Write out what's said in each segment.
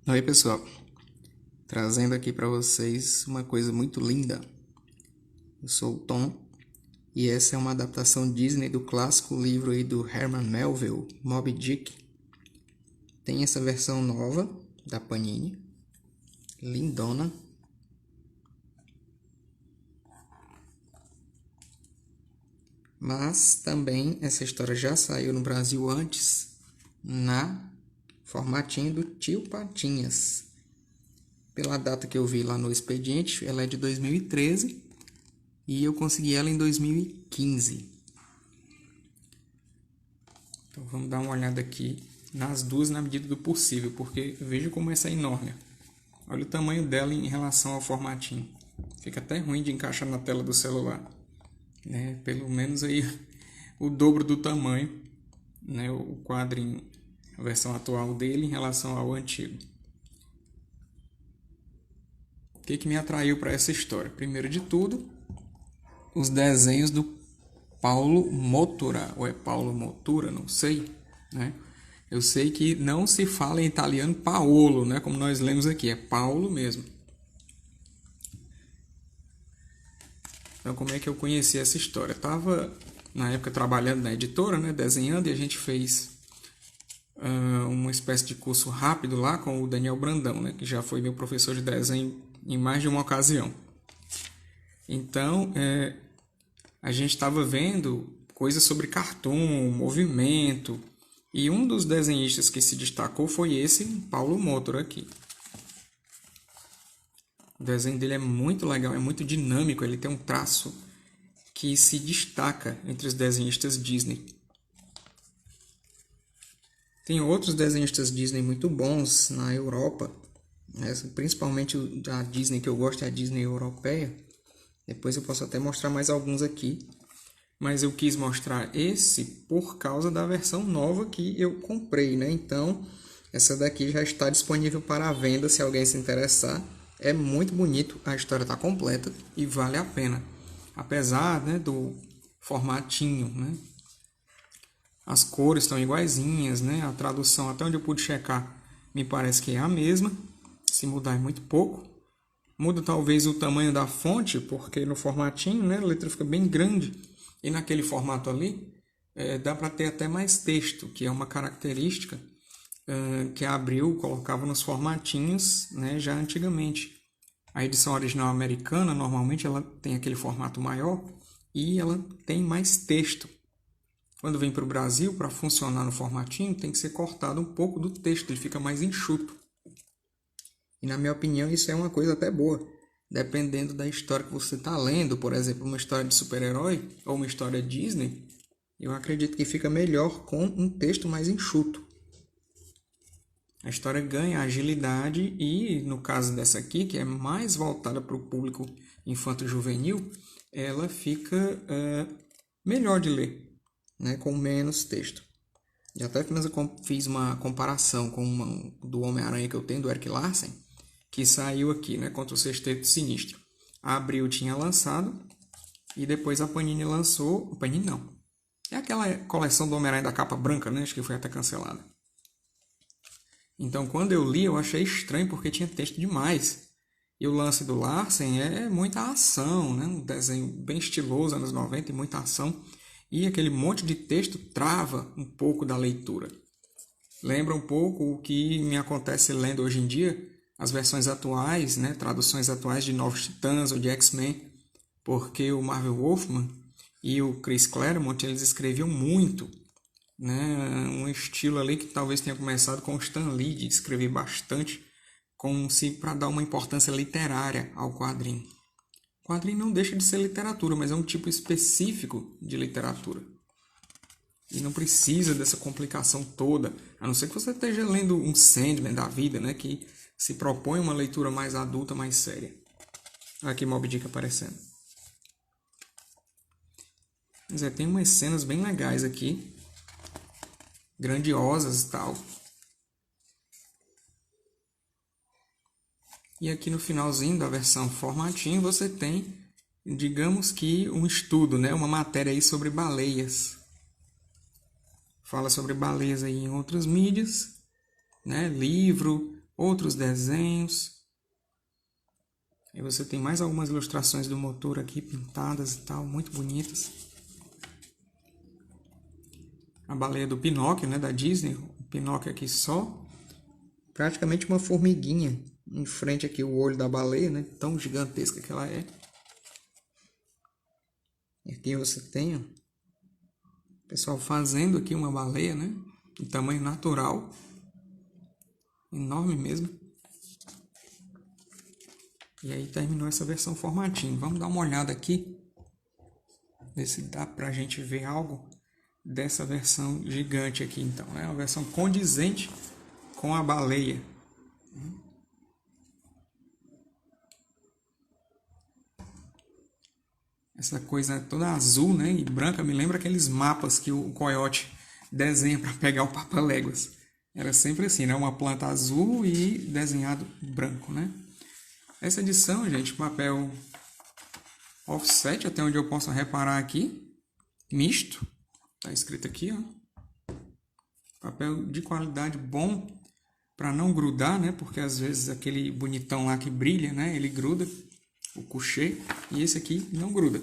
Oi, pessoal. Trazendo aqui para vocês uma coisa muito linda. Eu sou o Tom e essa é uma adaptação Disney do clássico livro aí do Herman Melville, Moby Dick. Tem essa versão nova da Panini, lindona. Mas também essa história já saiu no Brasil antes, na formatinho do Tio Patinhas. Pela data que eu vi lá no expediente, ela é de 2013 e eu consegui ela em 2015. Então vamos dar uma olhada aqui nas duas na medida do possível, porque veja como essa é enorme. Olha o tamanho dela em relação ao formatinho. Fica até ruim de encaixar na tela do celular, né? Pelo menos aí o dobro do tamanho, né? O quadrinho, a versão atual dele em relação ao antigo. O que me atraiu para essa história? Primeiro de tudo, os desenhos do Paulo Motura, ou é Paulo Motura, não sei, né? Eu sei que não se fala em italiano Paolo, né? Como nós lemos aqui, é Paulo mesmo. Então, como é que eu conheci essa história? Eu estava, na época, trabalhando na editora, né? Desenhando, e a gente fez uma espécie de curso rápido lá com o Daniel Brandão, né? Que já foi meu professor de desenho em mais de uma ocasião. Então, a gente estava vendo coisas sobre cartoon, movimento, e um dos desenhistas que se destacou foi esse Paulo Motor aqui. O desenho dele é muito legal, é muito dinâmico, ele tem um traço que se destaca entre os desenhistas Disney. Tem outros desenhistas Disney muito bons na Europa, né? Principalmente a Disney que eu gosto é a Disney europeia. Depois eu posso até mostrar mais alguns aqui. Mas eu quis mostrar esse por causa da versão nova que eu comprei, né? Então, essa daqui já está disponível para a venda se alguém se interessar. É muito bonito, a história está completa e vale a pena. Apesar, né, do formatinho, né? As cores estão iguaizinhas, né? A tradução, até onde eu pude checar, me parece que é a mesma. Se mudar é muito pouco. Muda talvez o tamanho da fonte, porque no formatinho, né, a letra fica bem grande. E naquele formato ali, dá para ter até mais texto, que é uma característica que a Abril colocava nos formatinhos, né, já antigamente. A edição original americana, normalmente, ela tem aquele formato maior e ela tem mais texto. Quando vem para o Brasil, para funcionar no formatinho, tem que ser cortado um pouco do texto, ele fica mais enxuto. E na minha opinião, isso é uma coisa até boa. Dependendo da história que você está lendo, por exemplo, uma história de super-herói ou uma história Disney, eu acredito que fica melhor com um texto mais enxuto. A história ganha agilidade e, no caso dessa aqui, que é mais voltada para o público infanto-juvenil, ela fica melhor de ler, né, com menos texto. E até fiz uma comparação com do Homem-Aranha que eu tenho, do Erik Larsen, que saiu aqui, né, contra o Sexteto Sinistro. A Abril tinha lançado e depois a Panini lançou... O Panini não. É aquela coleção do Homem-Aranha da capa branca, né? Acho que foi até cancelada. Então, quando eu li, eu achei estranho porque tinha texto demais. E o lance do Larsen é muita ação, né? Um desenho bem estiloso, anos 90, e muita ação. E aquele monte de texto trava um pouco da leitura. Lembra um pouco o que me acontece lendo hoje em dia as versões atuais, né, traduções atuais de Novos Titãs ou de X-Men, porque o Marvel Wolfman e o Chris Claremont, eles escreviam muito, né, um estilo ali que talvez tenha começado com o Stan Lee, de escrever bastante, como se para dar uma importância literária ao quadrinho. O quadrinho não deixa de ser literatura, mas é um tipo específico de literatura. E não precisa dessa complicação toda, a não ser que você esteja lendo um Sandman da vida, né, que se propõe uma leitura mais adulta, mais séria. Aqui Moby Dick aparecendo. Mas tem umas cenas bem legais aqui, grandiosas e tal. E aqui no finalzinho da versão formatinho você tem, digamos que um estudo, né, uma matéria aí sobre baleias. Fala sobre baleias aí em outras mídias, né, livro, outros desenhos. E você tem mais algumas ilustrações do motor aqui, pintadas e tal, muito bonitas. A baleia do Pinóquio, né, da Disney. O Pinóquio aqui só, praticamente uma formiguinha em frente aqui, o olho da baleia, né, tão gigantesca que ela é. E aqui você tem, ó, o pessoal fazendo aqui uma baleia, né, de tamanho natural, enorme mesmo. E aí terminou essa versão formatinho. Vamos dar uma olhada aqui, ver se dá pra gente ver algo dessa versão gigante aqui, então, né? Uma versão condizente com a baleia. Essa coisa toda azul, né, e branca me lembra aqueles mapas que o Coyote desenha para pegar o Papaléguas. Era sempre assim, né? Uma planta azul e desenhado branco, né? Essa edição, gente, papel offset, até onde eu posso reparar aqui, misto, tá escrito aqui, ó. Papel de qualidade bom para não grudar, né? Porque às vezes aquele bonitão lá que brilha, né? Ele gruda, o coucher, e esse aqui não gruda.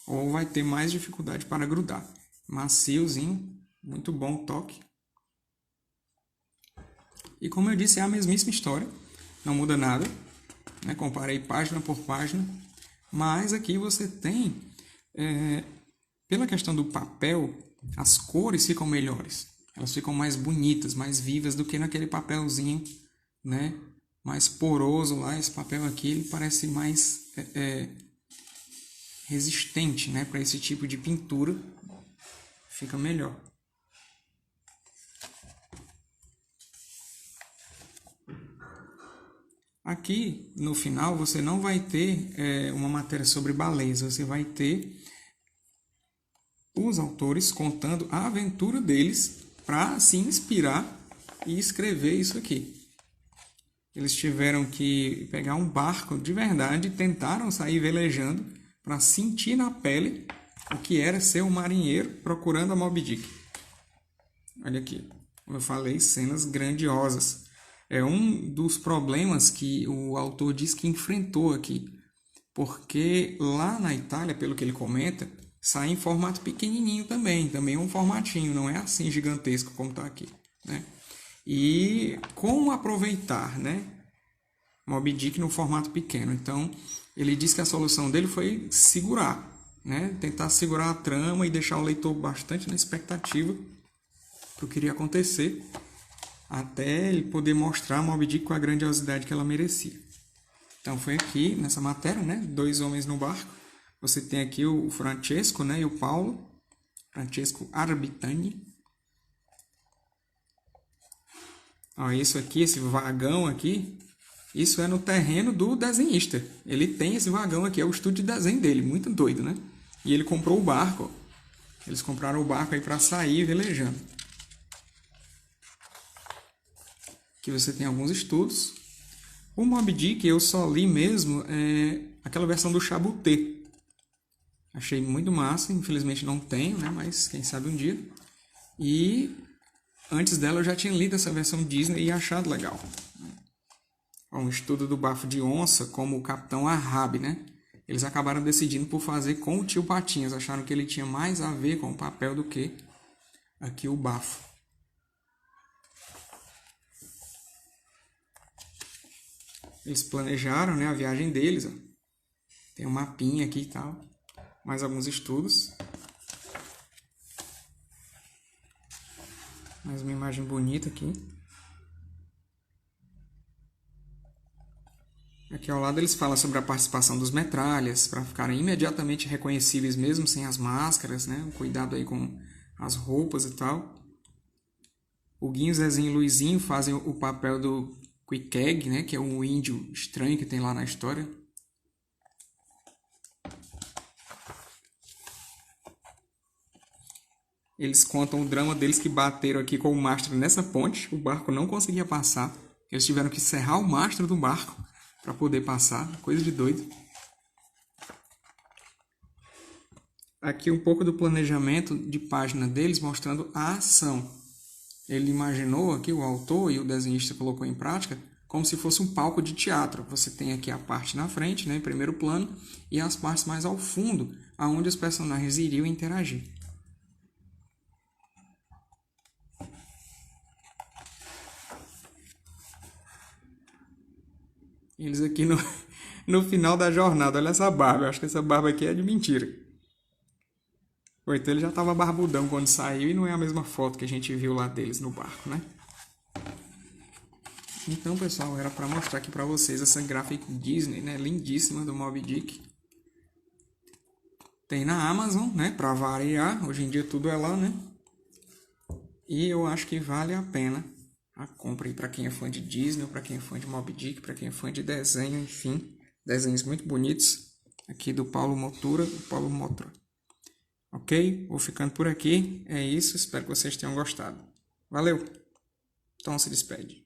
Ou vai ter mais dificuldade para grudar. Maciozinho, muito bom o toque. E como eu disse, é a mesmíssima história, não muda nada, né? Comparei página por página, mas aqui você tem, pela questão do papel, as cores ficam melhores, elas ficam mais bonitas, mais vivas do que naquele papelzinho, né, mais poroso lá. Esse papel aqui ele parece mais resistente, né, para esse tipo de pintura, fica melhor. Aqui, no final, você não vai ter uma matéria sobre baleias, você vai ter os autores contando a aventura deles para se inspirar e escrever isso aqui. Eles tiveram que pegar um barco de verdade e tentaram sair velejando para sentir na pele o que era ser um marinheiro procurando a Moby Dick. Olha aqui, como eu falei, cenas grandiosas. É um dos problemas que o autor diz que enfrentou aqui, porque lá na Itália, pelo que ele comenta, sai em formato pequenininho também é um formatinho, não é assim gigantesco como está aqui, né? E como aproveitar, né, Moby Dick no formato pequeno? Então, ele diz que a solução dele foi segurar, né, tentar segurar a trama e deixar o leitor bastante na expectativa do que iria acontecer, até ele poder mostrar a Moby Dick com a grandiosidade que ela merecia. Então foi aqui nessa matéria, né, 2 homens no barco. Você tem aqui o Francesco, né, e o Paulo, Francesco Arbitani. Ó, isso aqui, esse vagão aqui, isso é no terreno do desenhista. Ele tem esse vagão aqui, é o estúdio de desenho dele, muito doido, né? E ele comprou o barco, ó. Eles compraram o barco aí para sair velejando. Aqui você tem alguns estudos. O Moby Dick eu só li mesmo aquela versão do Chabutê. Achei muito massa, infelizmente não tenho, né? Mas quem sabe um dia. E antes dela eu já tinha lido essa versão Disney e achado legal. Um estudo do bafo de onça como o Capitão Ahab, né? Eles acabaram decidindo por fazer com o Tio Patinhas. Acharam que ele tinha mais a ver com o papel do que aqui o bafo. Eles planejaram, né, a viagem deles. Ó. Tem um mapinha aqui e tal. Mais alguns estudos. Mais uma imagem bonita aqui. Aqui ao lado eles falam sobre a participação dos metralhas, para ficarem imediatamente reconhecíveis mesmo sem as máscaras, né? Um cuidado aí com as roupas e tal. O Guinho, Zezinho e Luizinho fazem o papel do Queequeg, né? Que é um índio estranho que tem lá na história. Eles contam o drama deles que bateram aqui com o mastro nessa ponte. O barco não conseguia passar. Eles tiveram que serrar o mastro do barco para poder passar. Coisa de doido. Aqui um pouco do planejamento de página deles mostrando a ação. ele imaginou aqui, o autor e o desenhista colocou em prática, como se fosse um palco de teatro. Você tem aqui a parte na frente, né, em primeiro plano, e as partes mais ao fundo, aonde os personagens iriam interagir. Eles aqui no final da jornada, olha essa barba, eu acho que essa barba aqui é de mentira. Ou então ele já estava barbudão quando saiu e não é a mesma foto que a gente viu lá deles no barco, né? Então, pessoal, era para mostrar aqui para vocês essa gráfica Disney, né? Lindíssima do Moby Dick. Tem na Amazon, né? Para variar, hoje em dia tudo é lá, né? E eu acho que vale a pena a compra aí para quem é fã de Disney, para quem é fã de Moby Dick, para quem é fã de desenho, enfim. Desenhos muito bonitos. Aqui do Paulo Motura, Ok? Vou ficando por aqui. É isso. Espero que vocês tenham gostado. Valeu! Então se despede.